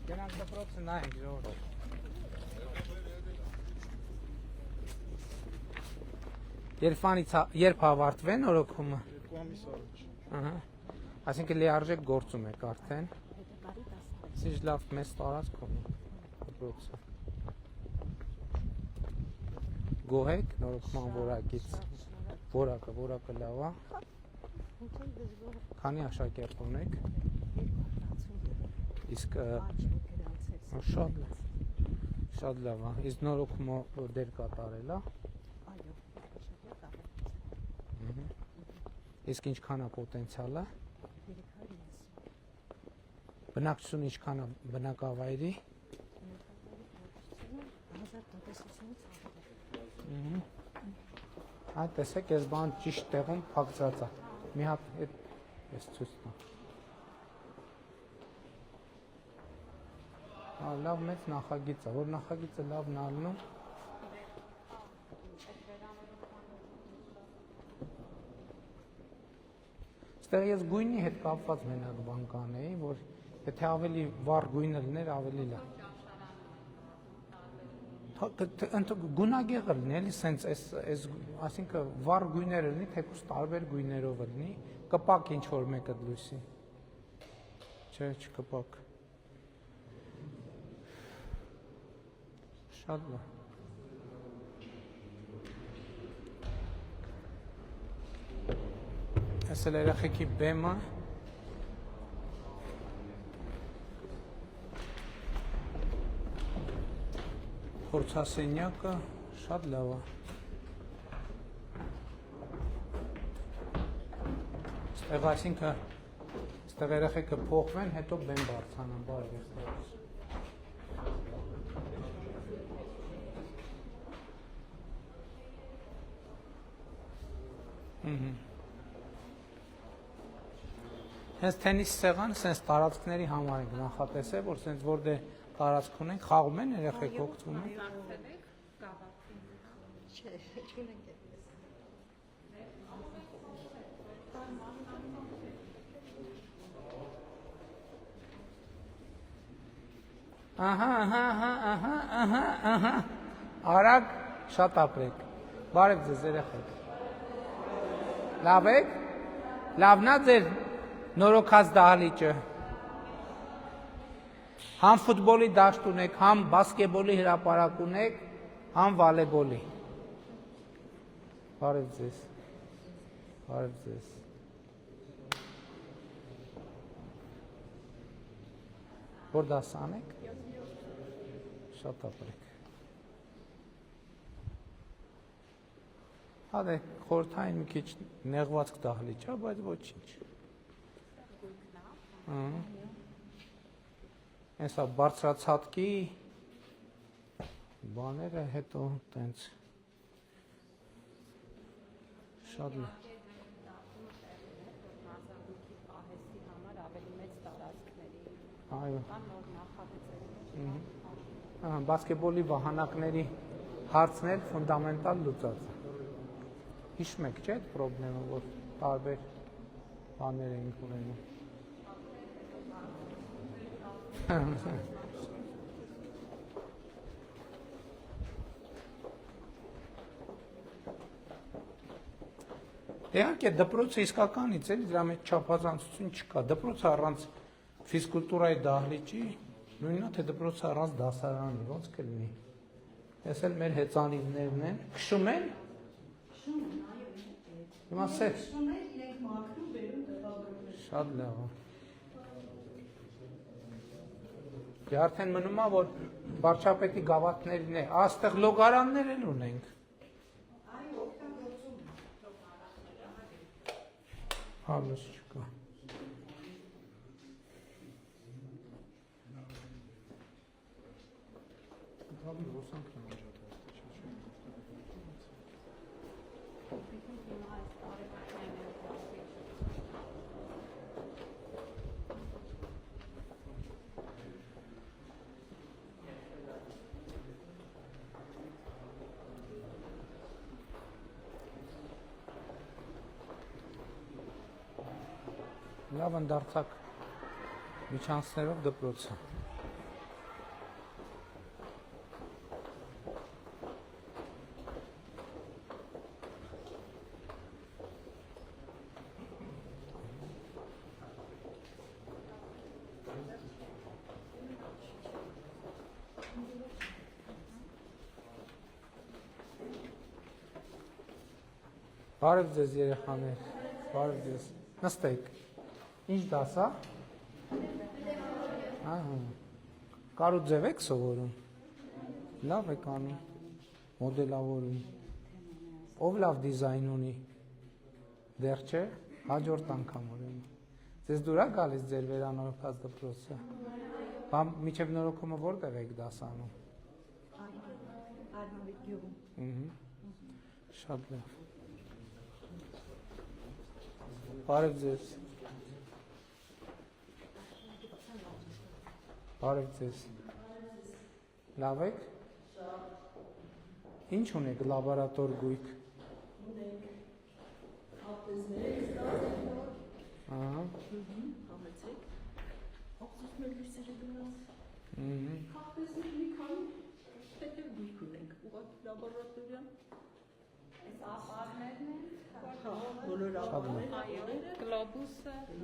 Գնանք դպրոցը նայենք ժողովուրդ։ Երբ հավարտվեն օրոքումը։ 2 ամիս առաջ։ Ահա։ Այսինքն լիարժեք գործում եք արդեն։ Ինչ լավ մեծ տարածք ունի դպրոցը։ Գոհ եք նորոգման որակից։ Որակը լավ է։ Քանի աշակերտ ունեք։ Իսկ շատ լավ է։ Իսկ նորոգումը դեր կատարել է։ Իսկ ինչքան է պոտենցիալը։ Բնակչություն ինչքան է բնակավայրի։ Այդ տեսեք, այս բան ճիշտ տեղում փակցած է։ Մի հատ այդ ես ցույց տամ։ Լավ մեծ նախագիծ է, որ նախագիծը լավն ալնում։ Ստեղ ես գույնի հետ կապված մենակ բան կանեի, որ եթե ավելի վառ գույնը լիներ, ավելի լավ։ Գունագեղը լինի, էլի սենց այսինքն վառ գույները լինի, թեկուզ տարբեր գույներով լինի, կպակ ինչ որ մեկը լույսի։ Չէ, չկպակ։ Շատ լավ։ Այս էլ երեխեքի բեմը։ Փորձասենյակը շատ լավ է։ Ստեղ այսինքն ստեղ երեխեքը փոխվեն, հետո բեմ բարձրանան, բարև եղեք։ Հենց թենիս սեղանը սենց տարածքների համար ենք նախատեսել, որ սենց որտեղ տարածք ունենք, խաղում են երեխեք օգտվում են։ Ահա։ Արագ շատ ապրեք։ Բարև ձեզ երեխեք։ Լավ եք։ Լավն է ձեր նորոգած դահլիճը։ Համ ֆուտբոլի դաշտ ունեք, համ բասկետբոլի հրապարակ ունեք, համ վոլեյբոլի։ Բարև ձեզ։ Բարև ձեզ։ Որ դասան եք։ Շատ ապրեք։ Հա դե խորհրդային մի քիչ նեղվածք դահլիճ է, բայց ոչինչ։ Հեսա բարձրացածքի բաները հետո տենց շատ լավ։ Այո։ Բասկետբոլի վահանակների հարցն էլ ֆունդամենտալ լուծած է։ Հիշում եք, չէ՞, այդ պրոբլեմը, որ տարբեր բաներ էինք ունենում։ Իհարկե դպրոցը իսկականից էլի դրա մեջ չափազանցություն չկա։ Դպրոցը առանց ֆիզկուլտուրայի դահլիճի, նույնն է թե դպրոցը առանց դասարանի, ոնց կլինի։ Ես էլ մեր հեծանիվներն են, քշում են։ Հիմա սեր։ Շատ լավ է։ Արդեն մնում է, որ վարչապետի գավաթներն է, աստեղ լոգարաններ էլ ունենք։ Հալուս չկա։ լավ ընդարձակ միջանցներով դպրոցը։ Բարև ձեզ երեխաներ, բարև ձեզ, նստեք, ինչ դաս է, կարուձև եք սովորում, լավ եք անում, մոդելավորում, ով լավ դիզայն ունի, դեռ չէ, հաջորդ անգամ ուրեմն, ձեզ դուր է գալիս ձեր վերանորոգած դպրոցը, մինչև նորոգումը որտեղ եք դաս անում, շատ լավ, բարև ձեզ, բարև ձեզ, լավ եք, ինչ ունեք լաբորատոր գույք,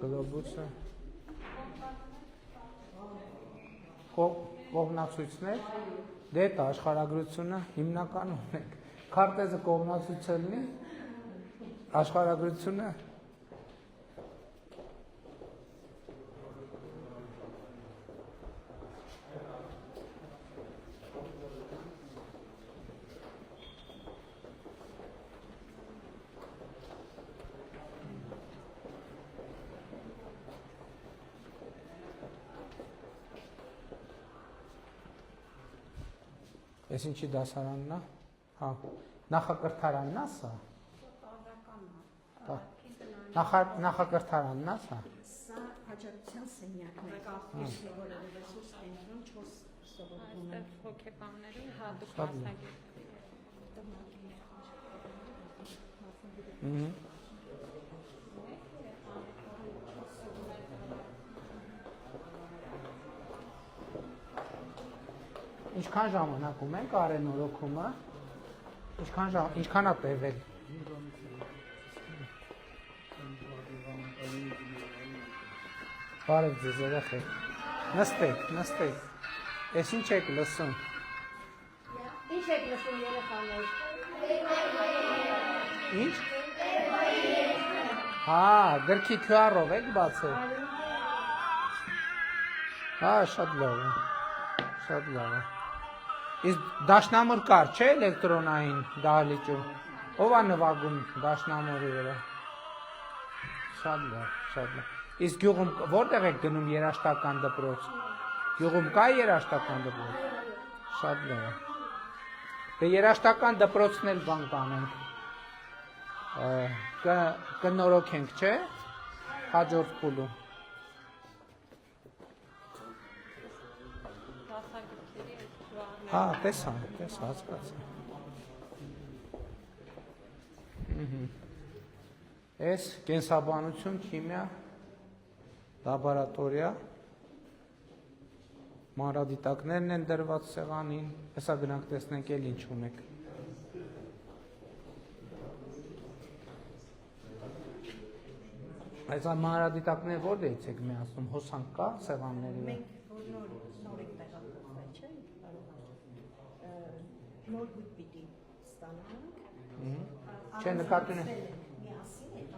գլոբուսը, կողմնացույցներ, դետա աշխարհագրությունը հիմնականում ունենք, քարտեզը կողմնացույց լինի, աշխարհագրությունը Ես ինչի դասարանն է, նախակրթարանն է սա, նախակրթարանն է սա, սա հաջողության սենյակն է, ռեսուրս կենտրոն 4 սովորում են, հոգեբանների հատուկ մասնագետների։ Ինչքան ժամանակում ենք արենորոգումը, ինչքան է տևել։ Բարև ձեզ երեխեք, նստեք, ես ինչ եք լսում։ Ինչ եք լսում երեխաներ։ Ինչ։ Գրքի QR-ով եք բացել։ Շատ լավ է, շատ լավ է։ Իսկ դաշնամուր կար, չէ՞ էլեկտրոնային դահլիճում։ Ո՞վ է նվագում դաշնամուրի վրա։ Շատ լավ, շատ լավ։ Իսկ գյուղում որտեղ եք գնում երաժշտական դպրոց։ Գյուղում կա երաժշտական դպրոց։ Շատ լավ։ Դե երաժշտական դպրոցն էլ բան կանենք։ Կնորոգենք, չէ՞։ Հաջորդ փուլում։ Տեսա, հասկացա։ Էս կենսաբանություն, քիմիա, լաբորատորիա, մանրադիտակներն են դրված սեղանին, հեսա գնանք տեսնենք էլ ինչ ունեք։ Այս մանրադիտակներ որտեղից եք միացնում, հոսանք կա սեղանների վրա։ նոր եք տեղափոխվել, չէ՞, նոր գույք պիտի ստանանք, Չէ, նկատի ունեմ։ միասին եք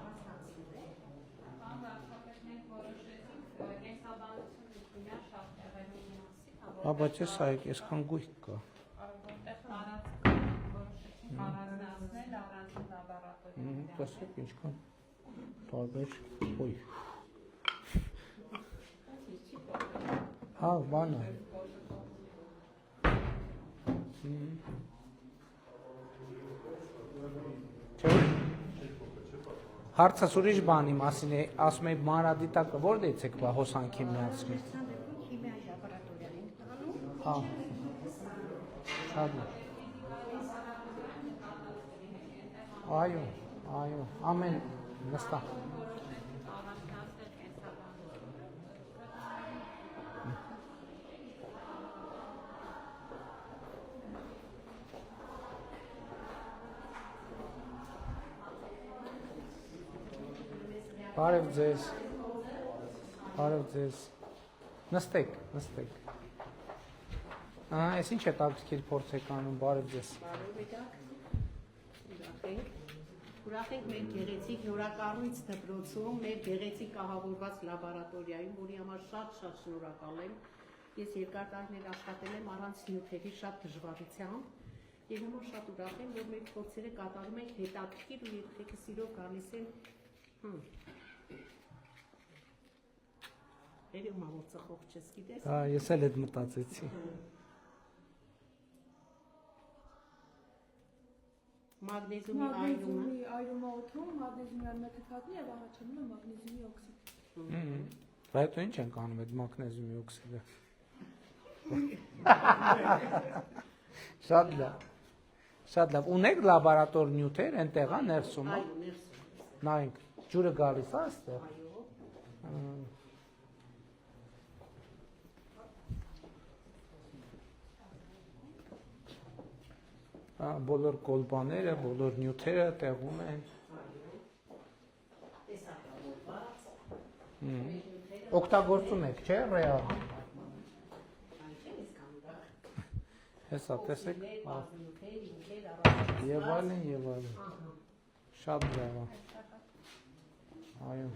Բայց ես այգ, այսքան գույք կա։ Տեսեք ինչքան տարբեր գույք։ Բան է։ Հարցս ուրիշ բանի մասին է, ասում եք մանրադիտակը որտեղից եք հոսանքի միացնում։ քիմիայի լաբորատորիա ենք տանում։ Շատ լավ։ Այո, ամեն նստա։ Բարև ձեզ։ Բարև ձեզ։ Նստեք։ Այս ինչ է տակսկիր փորձ եք անում, բարև ձեզ։ Ուրախ ենք մեր գեղեցիկ նորակառույց դպրոցում, մեր գեղեցիկ կահավորված լաբորատորիայում, որի համար շատ շնորհակալ եմ։ Ես երկար տարիներ աշխատել եմ առանց նյութերի շատ դժվարությամբ, եւ հիմա շատ ուրախ եմ, որ մեր փորձերը կատարում ենք հետաքրքիր ու երեխեքը սիրով գալիս են։ Երևում է, որ ծխող չես գիտես։ Ես էլ այդ մտածեցի։ Մագնեզիումի այրումը օդում, մագնեզիումի անմետաքաթնի եւ առաջանում է մագնեզիումի օքսիդ։ Դա հետո ինչ ենք անում այդ մագնեզիումի օքսիդը։ Շատ լավ։ Ունեք լաբորատոր նյութեր այնտեղ է ներսում։ Այո, ներսում։ Նայենք, ջուրը գալիս է այստեղ։ Բոլոր կոլբաները, բոլոր նյութերը տեղում են։ Օգտագործում եք, չէ՞, ռեալ։ Հեսա, տեսեք։ Եվ այլն։ Շատ լավ է։ Այո։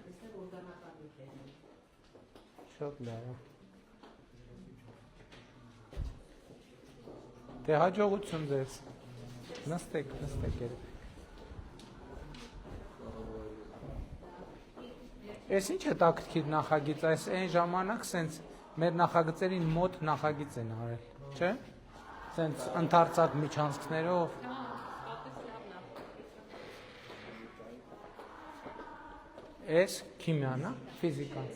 Շատ լավ է։ Դե հաջողություն ձեզ։ Նստեք երեք։ Այս ինչ է տակտքիր նախագիծ, այս այն ժամանակ սենց մեր նախագծերին մոտ նախագիծ են արել, չէ՞։ Սենց ընդարձակ միջանցքներով։ Այս քիմիան է, ֆիզիկան։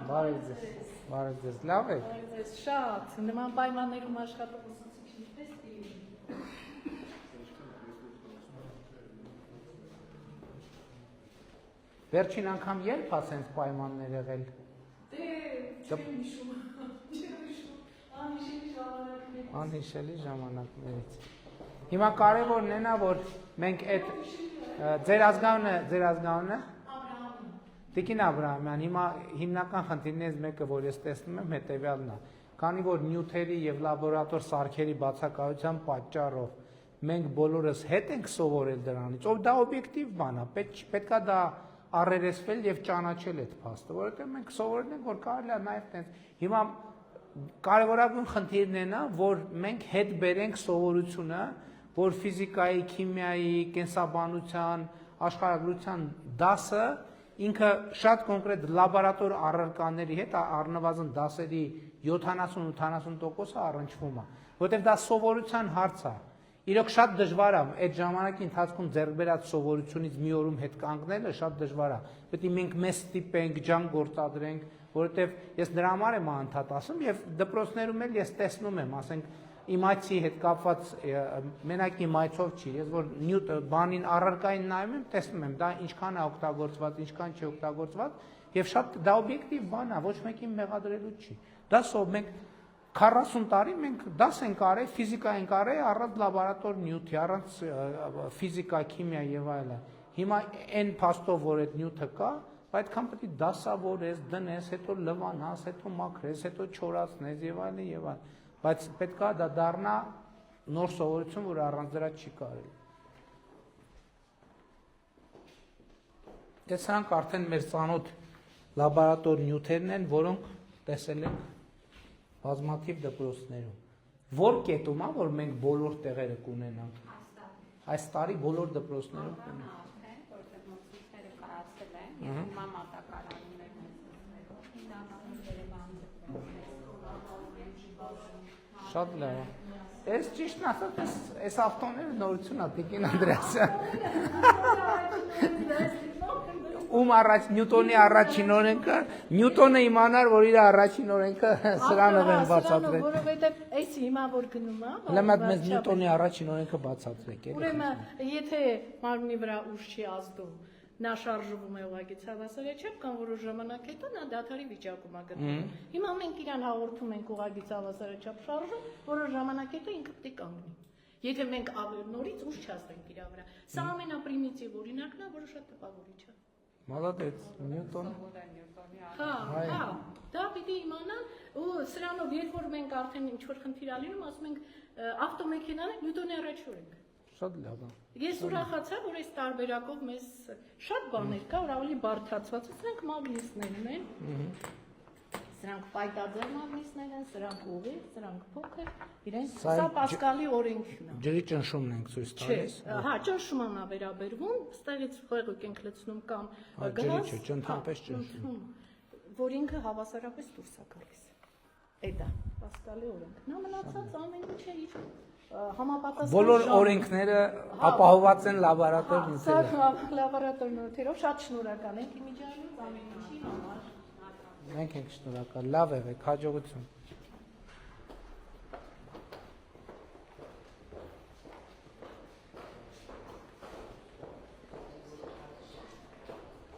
Բարև ձեզ, լավ եք։ Շատ, նման պայմաններում աշխատող ուսուցիչներ Վերջին անգամ երբ է սենց պայմաններ եղել։ չեմ հիշում, Անհիշելի ժամանակներից։ Հիմա կարևորն է նա, որ մենք այդ ձեր ազգանունը Տիկին Աբրահամյան, հիմա հիմնական խնդիրներից մեկը, որ ես տեսնում եմ, հետևյալն է։ Քանի որ նյութերի եւ լաբորատոր սարքերի բացակայության պատճառով մենք բոլորս հետ ենք սովորել դրանից, ով դա օբյեկտիվ բան է, պետքա դա առերեսվել եւ ճանաչել այդ փաստը, որովհետեւ մենք սովորել ենք, որ կարելի է նաեւ տենց։ Հիմա կարևորագույն խնդիրն է նա, որ մենք հետ բերենք սովորությունը, որ ֆիզիկայի, քիմիայի, կենսաբանության, աշխարհագրության դասը ինքը շատ կոնկրետ լաբորատոր առարկաների հետ առնվազն դասերի 70-80% առնչվում է, որովհետև դա սովորության հարց է։ Իրոք շատ դժվար է այդ ժամանակի ընթացքում ձեռք բերած սովորությունից մի օրում հետ կանգնելը շատ դժվար է։ Պետք է մենք մեզ ստիպենք, ջան գործադրենք, որովհետև ես դրա համար եմ անդադ ասում եւ դպրոցներում էլ ես տեսնում եմ, ասենք իմացի հետ կապված մենակ իմացով չի, ես որ նյութ բանին առարկային նայում եմ, տեսնում եմ դա ինչքան է օգտագործված, ինչքան չի օգտագործված եւ շատ դա օբյեկտիվ բան է, ոչ մեկին մեղադրելու չի։ Դա սով մենք 40 տարի մենք դաս ենք արել, ֆիզիկա ենք արել առանց լաբորատոր նյութի, առանց ֆիզիկա, քիմիա եւ այլն։ Հիմա այն փաստով, որ այդ նյութը կա, այդքան պետք է դասավորես, դնես, հետո լվանաս, հետո մաքրես, հետո չորացնես եւ այլն եւ այլն։ Բայց պետք է դա դառնա նոր սովորություն, որ առանց դրա չի կարելի։ Դե սրանք արդեն մեր ծանոթ լաբորատոր նյութերն են, որոնք տեսել ենք բազմաթիվ դպրոցներում։ Որ կետում է, որ մենք բոլոր տեղերը կունենանք։ Այս տարի բոլոր դպրոցներում կունենանք։ Որտեղ մոդելները կարացել են, հիմա մատակարարումներն Շատ լավ է։ Այս ճիշտն ասած, այս ավտոները նորություն է, Տիկին Անդրեասյան։ Ում առաջ Նյուտոնի առաջին օրենքը, Նյուտոնը իմանար, որ իր առաջին օրենքը սրանով են բացատրել։ Որովհետև այս հիմա որ գնում է, Լեմատ մեզ Նյուտոնի առաջին օրենքը բացատրեք։ Ուրեմն, եթե մարմնի վրա ուժ չի ազդում, նա շարժվում է ուղղակի ցավասարաչափ կամ որոշ ժամանակ հետո նա դադարի վիճակում է գտնվում։ Հիմա մենք իրան հաղորդում ենք ուղղակի ցավասարաչափ շարժում, որոշ ժամանակ հետո ինքը պետք է կանգնի։ Եթե մենք նորից ուժ չազդենք իր վրա, սա ամենապրիմիտիվ օրինակն է, որը շատ տպավորիչ է։ Մալադեց, Նյուտոն։ Հա, հա, դա պիտի իմանան ու սրանով երբ որ մենք արդեն ինչ որ խնդիր ալինում, ասում ենք ավտոմեքենան Նյուտոնի առաջուր ենք։ Շատ լավ է։ Ես ուրախացա, որ այս տարբերակով մեզ շատ բաներ կա, որ ավելի բարդացված է, սրանք մագնիսներն են։ Սրանք պայտաձև մագնիսներ են, սրանք ուղիղ, սրանք փոքր, իրենց սա Պասկալի օրենքն է։ Ջրի ճնշումն ենք ցույց տալիս։ Հա, ճնշման է վերաբերվում, ստեղից խեղուկ ենք լցնում կամ ջրի չէ, ճնթամպես ճնշում։ Որ ինքը հավասարապես դուրս է գալիս։ Էդա, Պասկալի օրենքն է, մնացած ամեն ինչ է իր համապատասխան։ Բոլոր օրենքները ապահովված են լաբորատոր նյութերով։ Սա լաբորատոր նյութերով շատ շնորհակալ ենք իմիջիայինից ամեն ինչի համար։ Մենք ենք շնորհակալ, լավ եղեք, հաջողություն։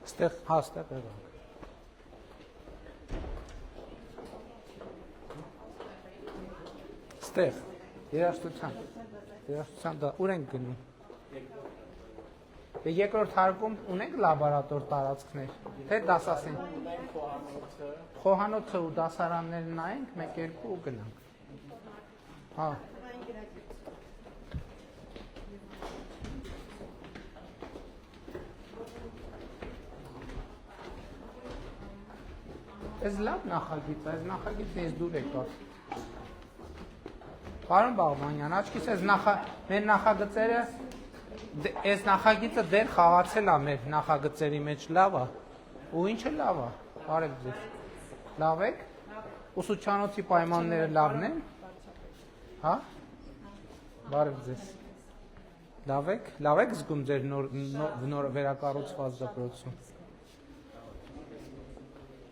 Ստեղ, հա, ստեղ եղանք։ Ստեղ, երաշտության դա, ուր ենք գնում։ Երկրորդ հարկում ունենք լաբորատոր տարածքներ, թե դասասեն։ Խոհանոցը ու դասարանները նայենք, մեկ երկու ու գնանք։ Հա։ Այս լավ նախագիծ է, այս նախագիծն ես դուր եկավ։ Պարոն Բաղբանյան, աչքիս մեր նախագծերը, այս նախագիծը դեր խաղացել է մեր նախագծերի մեջ, լավ է, ու ինչը լավ է, արեք ձեզ, լավ եք, ուսուցչանոցի պայմանները լավն են, հա, բարև ձեզ, լավ եք զգում ձեր նոր վերակառուցված դպրոցում,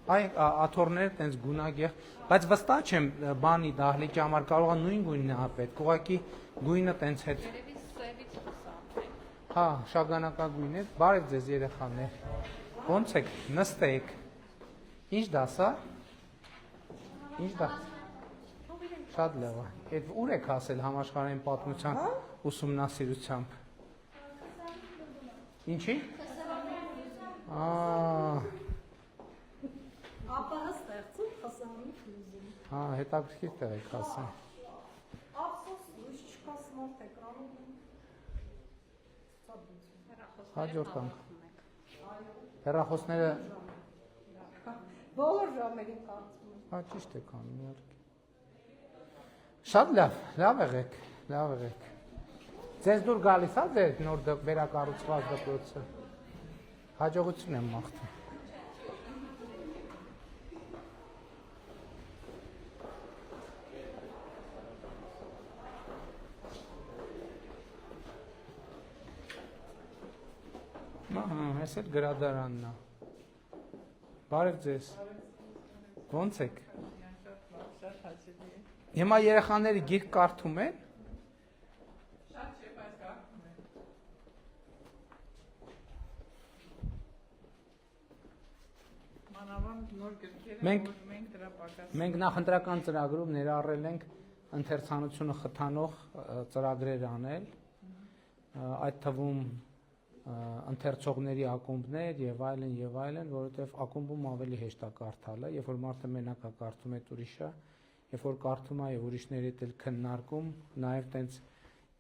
այ աթոռները տենց գունագեղ, բայց վստահ չեմ բանի դահլիճի համար կարող է նույն գույնն է պետք, ուղղակի գույնը տենց հետ։ Հա, շագանակագույն է, բարև ձեզ երեխաներ, ոնց եք, նստեք, ինչ դաս է, ինչ դաս, շատ լավ է, էդ ուր եք հասել համաշխարհային պատմության ուսումնասիրությամբ, ինչի, Ապահը ստեղծում, խսարանի փլուզում։ հա, հետաքրքիր տեղ եք հասել, Ափսոս լույս չկաս մարդ եք անում։ հաջորդ անգամ, հեռախոսները, Բոլոր ժամերին կարծում եմ։ հա, ճիշտ եք անում, իհարկե, շատ լավ եղեք, ձեզ դուր գալիս է ձեր նոր վերակառուցված դպրոցը, հաջողություն եմ մաղթում։ Այս էլ գրադարանն է, բարև ձեզ, ոնց եք, հիմա երեխաների գիրք կարդում են, Շատ չէ, բայց կարդում են։ Մանավանդ նոր գրքերը, որ մենք դրա պակաս։ մենք նախընտրական ծրագրում ներառել ենք ընթերցանությունը խթանող ծրագրեր անել, այդ թվում ընթերցողների ակումբներ եւ այլն, որովհետեւ ակումբում ավելի հեշտ է կարդալը, երբ որ մարդը մենակ է կարդում այդ ուրիշը, երբ որ կարդում է եւ ուրիշների հետ էլ քննարկում, նաեւ տենց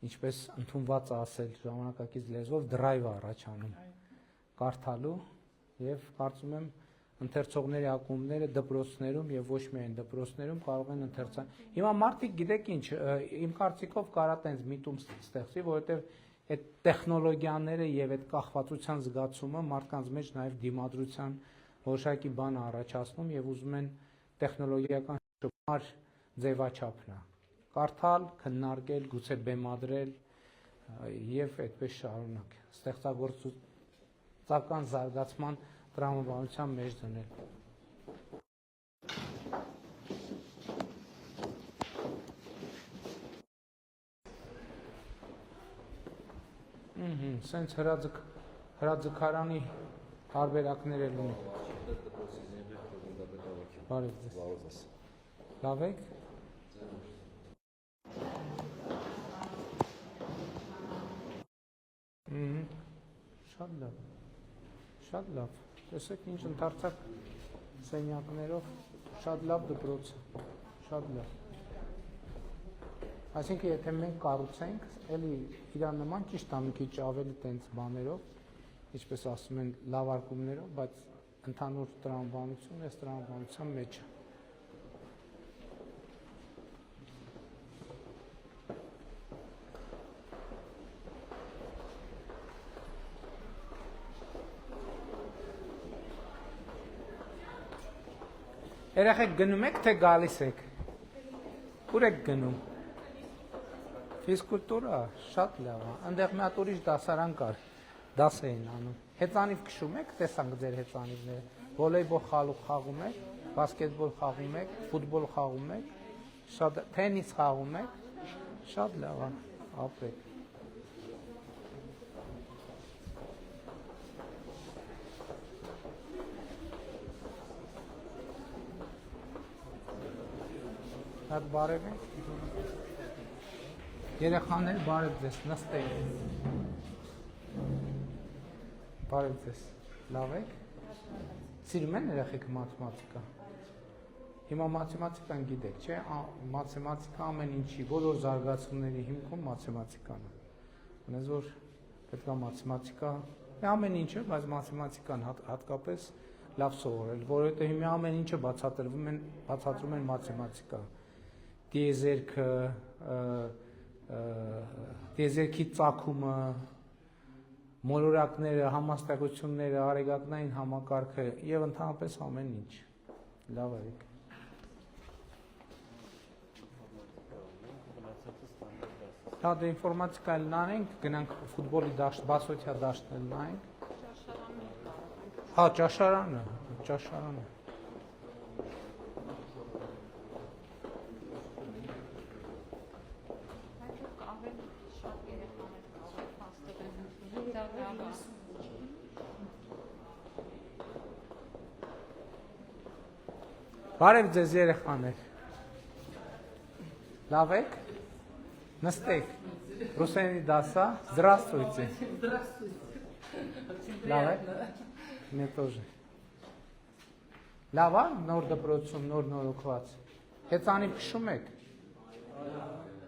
ինչպես ընդունված ասել ժամանակակից լեզվով դրայվ առաջանում կարդալու եւ կարծում եմ ընթերցողների ակումբները դպրոցներում եւ ոչ միայն դպրոցներում կարող են ընթերցան։ Հիմա մարդիկ գիտեք ինչ, իմ կարծիքով կարա տենց միտում ստեղծի, որովհետեւ այդ տեխնոլոգիաները եւ այդ կախվածության զգացումը մարդկանց մեջ նաեւ դիմադրության որոշակի բան առաջացնում եւ ուզում են տեխնոլոգիական շփման ձևաչափն է կարդալ, քննարկել, գուցե բեմադրել եւ այդպես շարունակ ստեղծագործական զարգացման տրամաբանության մեջ դնել։ Սենց հրաձգարանի հարբերակներ էլ ունի։ Բարև ձեզ։ Լավ եք։ Շատ լավ։ Տեսեք ինչ ընդարձակ սենյակներով, շատ լավ դպրոց, շատ լավ։ Այսինքն եթե մենք կառուցենք, էլի իրան նման ճիշտ է մի քիչ ավելի տենց բաներով, ինչպես ասում են, լավարկումներով, բայց ընդհանուր տրամաբանությունը այս տրամաբանության մեջ է։ Երեխեք գնում եք, թե գալիս եք։ Ուր եք գնում։ Ֆիզկուլտուրա, շատ լավ է։ Այնտեղ մի հատ ուրիշ դասարան կար, դաս էին անում։ Հեծանիվ քշում եք, տեսանք ձեր հեծանիվները։ Վոլեյբոլ խաղում եք, բասկետբոլ խաղում եք, ֆուտբոլ խաղում եք, շատ թենիս խաղում եք։ Շատ լավ է, ապրեք։ Հատ բարև եք։ Երեխաներ բարև ձեզ, նստեք։ Բարև ձեզ, լավ եք։ Սիրում են երեխեք մաթեմատիկա։ Հիմա մաթեմատիկան գիտեք, չէ՞, մաթեմատիկա ամեն ինչի, բոլոր զարգացումների հիմքում մաթեմատիկան է։ Ունես որ պետք է մաթեմատիկա, ամեն ինչը, բայց մաթեմատիկան հատկապես լավ սովորել, որովհետև հիմա ամեն ինչը բացատրում են մաթեմատիկա։ Տիեզերքը, տիեզերքի ծագումը, մոլորակները, համաստեղությունները, արեգակնային համակարգը եւ ընդհանրապես ամեն ինչ։ Լավ է։ Դա դե ինֆորմատիկա նայենք, գնանք ֆուտբոլի դաշտ, բասոթյա դաշտն նայենք։ Հա, ճաշարանը։ Բարև ձեզ երեխաներ։ Լավ եք։ Նստեք։ Ռուսերենի դասա։ Здравствуйте։ Լավ է։ Мне тоже։ Լավ է, նոր դպրոցում, նոր նորոգված։ Հեծանիվ քշում եք։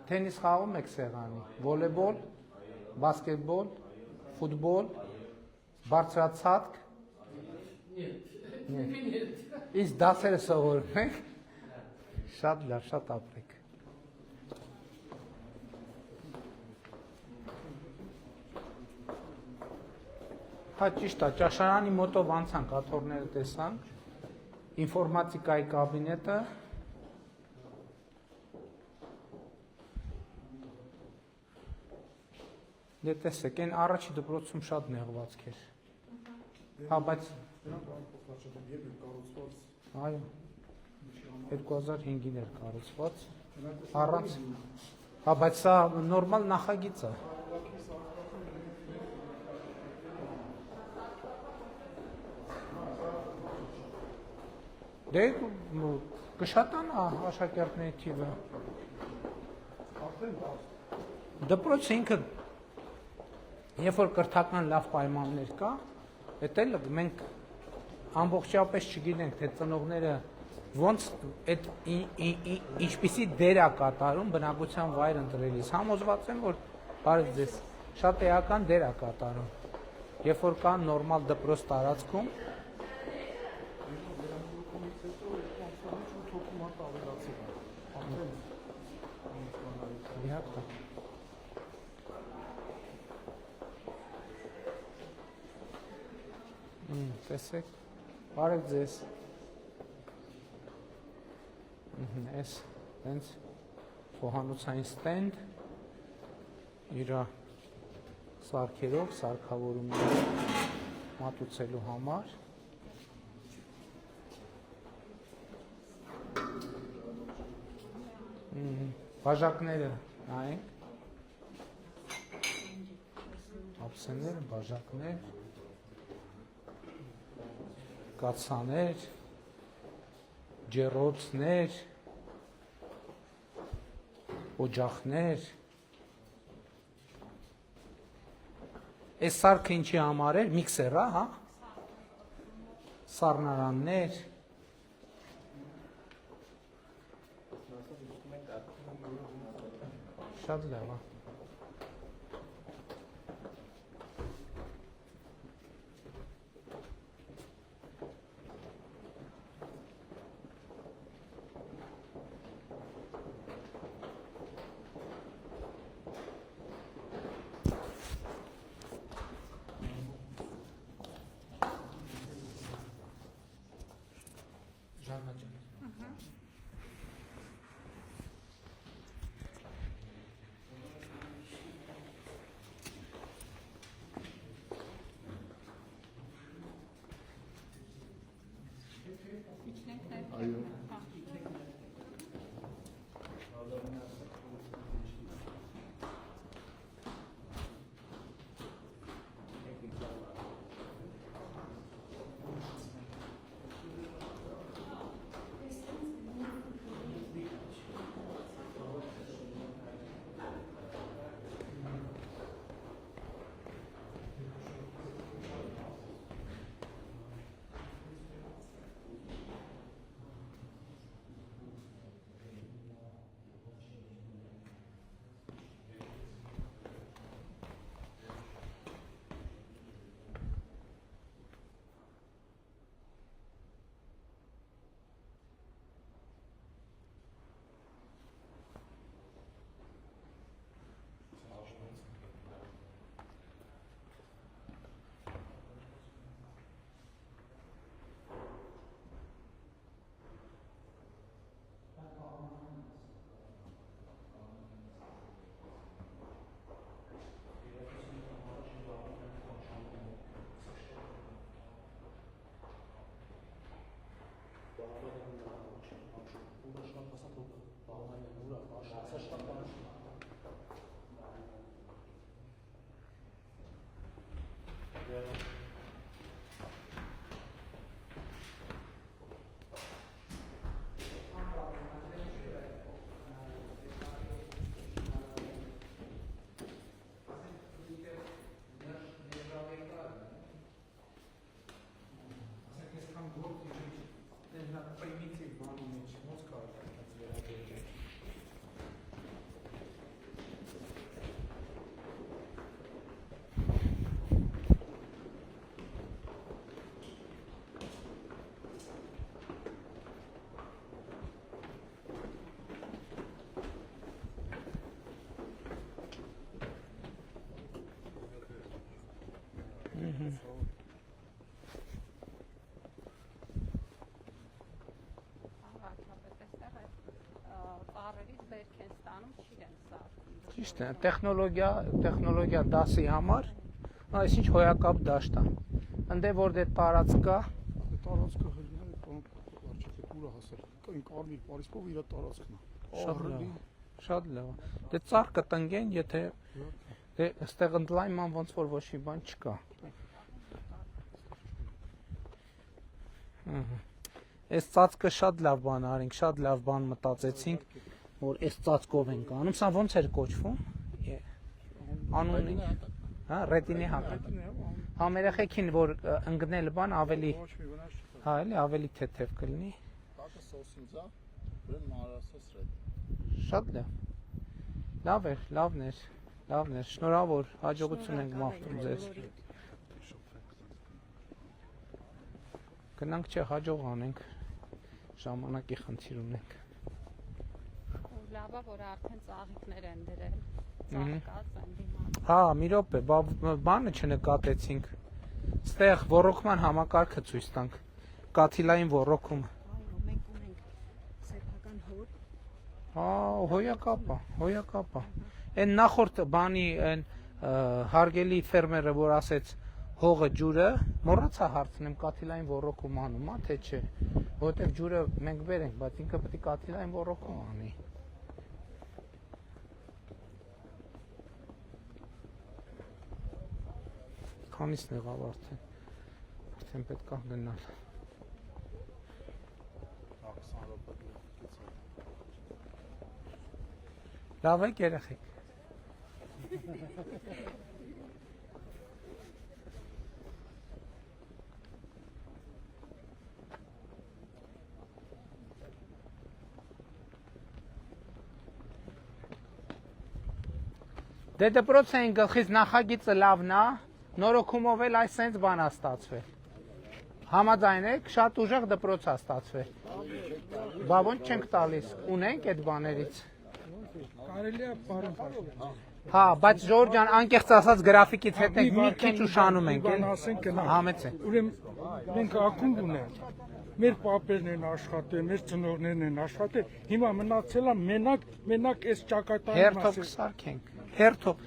Թենիս խաղում եք սեղանի։ Վոլեյբոլ, բասկետբոլ, ֆուտբոլ, բարձրացածք։ Իսկ դասերը սովորում եք։ Շատ լավ, շատ ապրեք։ Հա ճիշտ է, ճաշարանի մոտով անցանք, աթոռները տեսանք, ինֆորմատիկայի կաբինետը, դե տեսեք, այն առաջի դպրոցում շատ նեղվածք էր։ Հա, բայց այո, 2005-ին էր կառուցված, առանց, հա, բայց սա նորմալ նախագիծ է։ Դե կշատան աշակերտների թիվը։ Դպրոցը ինքը, երբ որ կրթական լավ պայմաններ կա, դա էլ մենք ամբողջապես չգիտենք, թե ծնողները ոնց այդ ինչպիսի դեր է կատարում բնակության վայր ընտրելիս։ Համոզված եմ, որ բարև ձեզ, շատ էական դեր է կատարում։ Երբ որ կա նորմալ դպրոց տարածքում, տեսեք, բարև ձեզ, ես տենց խոհանոցային ստենդ, իրա սարքերով, սարքավորումներ մատուցելու համար, բաժակները նայենք, ափսեներ, բաժակներ, կացաներ, ջեռոցներ, օջախներ, այս սարքը ինչի համար էր, միքսեր է, հա? սառնարաններ, շատ լավ է։ Իջնենք ներքև։ Այո։ Ծառերից բերք են ստանում, չիրեն սարքում։ Ճիշտ է, տեխնոլոգիա դասի համար, այսինչ հոյակապ դաշտ է։ Ընդ որ դե տարածք կա, Տարածքը հելին է, կանոն արխիտեկտուրա հասել։ Կային կարմիր պարիսպով իր տարածքն է։ շատ լավ։ Դե ծառ կտնգեն, եթե դե այստեղ ընդլայնման ոնց որ ոչ մի բան չկա։ Այս ծածկը շատ լավ բան արինք, շատ լավ բան մտածեցինք, որ այս ծածկով ենք անում, սա ոնց էր կոչվում։ Անունին, հա, ռետինի հատակ։ Հա, մեր եղեքին, որ ընկնել բան ավելի, հա, էլի ավելի թեթև կլինի։ Տակը սոսինձա, բրեն մարասոս ռետ։ Շատ լավ։ Լավն էր, շնորհավոր, հաջողություն ենք մաղթում ձեզ։ Գնանք չէ, հաջող անենք, ժամանակի խնդիր ունենք։ Լավա, որ արդեն ծաղիկներ են դրել, ծաղկած են դիմաց։ Հա, մի րոպե, բանը չնկատեցինք, ստեղ ոռոգման համակարգը ցույց տանք, կաթիլային ոռոգում։ Այո, մենք ունենք սեփական հոր։ Հա, հոյակապա։ Այն նախորդ բանի այն հարգելի ֆերմերը, որ ասեց հողը ջուրը, մոռացա հարցնեմ կաթիլային ոռոգում անում, թե չէ, որովհետև ջուրը մենք բերենք, բայց ինքը պետք է կաթիլային ոռոգում անի։ Քանիսն եղավ արդեն պետք է գնալ։ Լավ եք երեխեք։ Դե դպրոցը այն գլխից նախագիծը լավն է, նորոգումով էլ այս սենց բան է ստացվել։ Համաձայն եք, շատ ուժեղ դպրոց է ստացվել։ Բա ոնց չենք տալիս, ունենք այդ բաներից։ Կարելի է բարոն Փաշինյան։ Հա, բայց Ժորժ ջան, անկեղծ ասած գրաֆիկից հետ ենք մի քիչ ուշանում ենք, Բան ասենք գնա։ Համեցեք։ Ուրեմն մենք ակումբ ունենք։ Մեր պապերն են աշխատել, մեր ծնողներն են աշխատել։ Հիմա մնացել է մենակ այս ճակատային Հերթով կսարքենք։ Հերթով։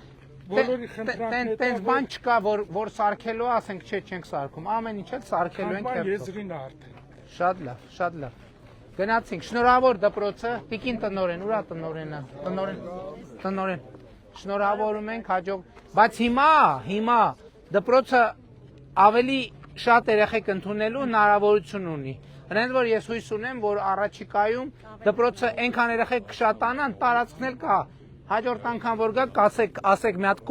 Բոլորի խնդրանքները Տենց բան չկա, որ սարքելու ասենք, չէ, չենք սարքում։ Ամեն ինչ էլ սարքելու ենք Բան հերթով։ եզրին է արդեն։ Շատ լավ, շատ լավ։ Գնացինք, շնորհավոր դպրոցը, տիկին տնորեն, ուրա տնորենը, տնորեն։ Շնորհավորում ենք հաջող, բայց հիմա դպրոցը ավելի շատ երեխեք ընդունելու հնարավորություն ունի։ Հենց որ ես հույս ունեմ, որ առաջիկայում դպրոցը այնքան երեխեք կշատանան, տարածքն էլ կա։ Հաջորդ անգամ որ գա, ասեք մի հատ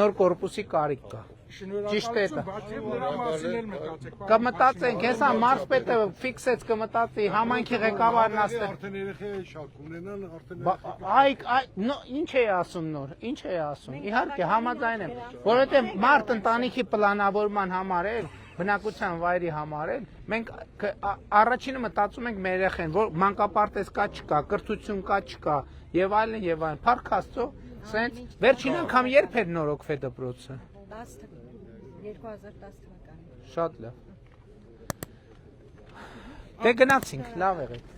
նոր կորպուսի կարիք կա։ Ճիշտ է դա։ Բայց նրա մասին էլ մտածեք։ Կմտածենք, հեսա մարզպետը ֆիքսեց կմտածի, համայնքի ղեկավարն աստեղ։ Արդեն երեխայի շատ կունենան, արդեն Ինչ է ասում նոր, ինչ է ասում։ Իհարկե համաձայն եմ, որովհետև մարդ ընտանիքի պլանավորման համար էլ, բնակության վայրի համար էլ, մենք առաջինը մտածում ենք մեր երեխեն, որ մանկապարտեզ կա չկա, կրթություն կա չկա, եւ այլն եւ այլն։ Փառք Աստծո, սենց վերջին անգամ երբ էր նորոգվել դպրոցը։ 2010 թվականին։ Շատ լավ։ Դե գնացինք, լավ եղեք։